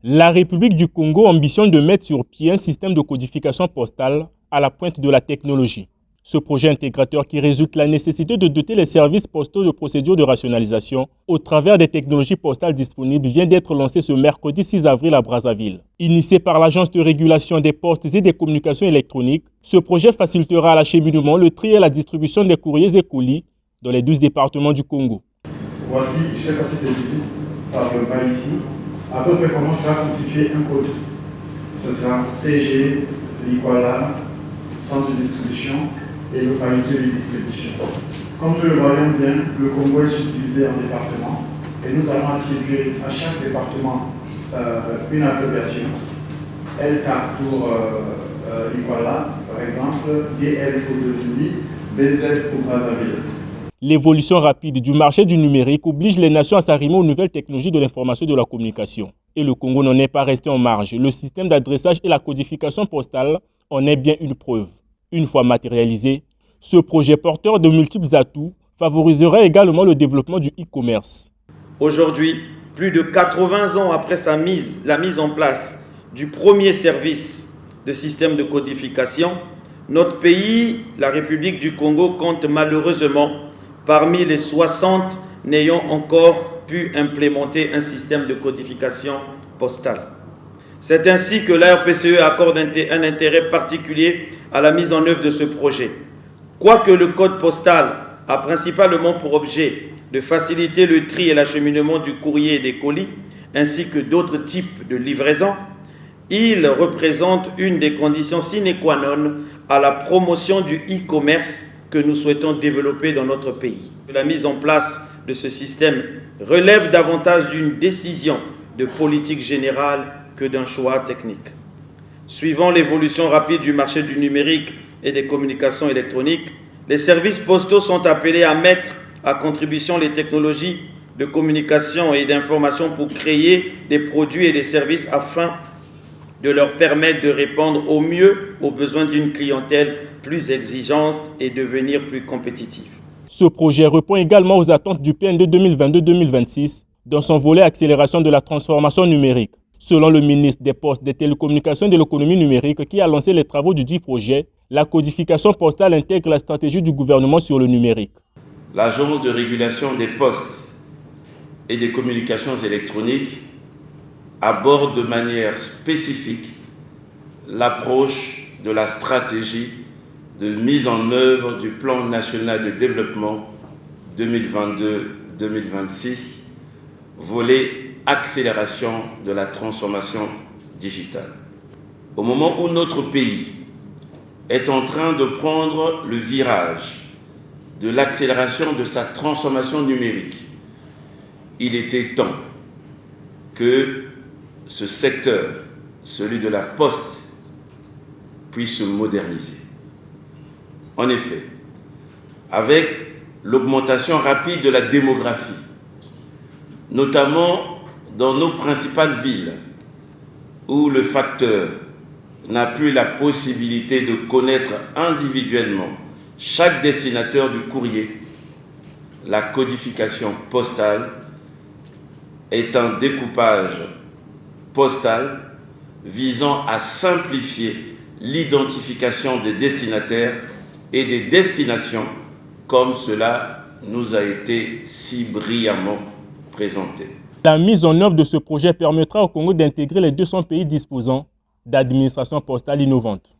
La République du Congo ambitionne de mettre sur pied un système de codification postale à la pointe de la technologie. Ce projet intégrateur qui résulte de la nécessité de doter les services postaux de procédures de rationalisation au travers des technologies postales disponibles vient d'être lancé ce mercredi 6 avril à Brazzaville. Initié par l'Agence de régulation des postes et des communications électroniques, ce projet facilitera l'acheminement, le tri et la distribution des courriers et colis dans les 12 départements du Congo. Voici, je ne sais pas si c'est visible par le bas ici, à peu près comment sera constitué un code. Ce sera CG, l'Ikwala, centre de distribution et localité de distribution. Comme nous le voyons bien, le Congo est subdivisé en départements et nous allons attribuer à chaque département une abréviation. LK pour l'Ikwala, par exemple, DL pour le Zizi, BZ pour Brazzaville. L'évolution rapide du marché du numérique oblige les nations à s'arrimer aux nouvelles technologies de l'information et de la communication. Et le Congo n'en est pas resté en marge. Le système d'adressage et la codification postale en est bien une preuve. Une fois matérialisé, ce projet porteur de multiples atouts favorisera également le développement du e-commerce. Aujourd'hui, plus de 80 ans après la mise en place du premier service de système de codification, notre pays, la République du Congo, compte malheureusement parmi les 60 n'ayant encore pu implémenter un système de codification postale. C'est ainsi que la RPCE accorde un intérêt particulier à la mise en œuvre de ce projet. Quoique le code postal a principalement pour objet de faciliter le tri et l'acheminement du courrier et des colis, ainsi que d'autres types de livraisons, il représente une des conditions sine qua non à la promotion du e-commerce que nous souhaitons développer dans notre pays. La mise en place de ce système relève davantage d'une décision de politique générale que d'un choix technique. Suivant l'évolution rapide du marché du numérique et des communications électroniques, les services postaux sont appelés à mettre à contribution les technologies de communication et d'information pour créer des produits et des services afin de leur permettre de répondre au mieux aux besoins d'une clientèle plus exigeante et devenir plus compétitive. Ce projet répond également aux attentes du PND 2022-2026 dans son volet accélération de la transformation numérique. Selon le ministre des Postes, des Télécommunications et de l'Économie numérique qui a lancé les travaux du dit projet, la codification postale intègre la stratégie du gouvernement sur le numérique. L'Agence de régulation des postes et des communications électroniques aborde de manière spécifique l'approche de la stratégie de mise en œuvre du plan national de développement 2022-2026, volet accélération de la transformation digitale. Au moment où notre pays est en train de prendre le virage de l'accélération de sa transformation numérique, il était temps que ce secteur, celui de la poste, puisse se moderniser. En effet, avec l'augmentation rapide de la démographie, notamment dans nos principales villes, où le facteur n'a plus la possibilité de connaître individuellement chaque destinataire du courrier, la codification postale est un découpage postal visant à simplifier l'identification des destinataires et des destinations comme cela nous a été si brillamment présenté. La mise en œuvre de ce projet permettra au Congo d'intégrer les 200 pays disposant d'administrations postales innovantes.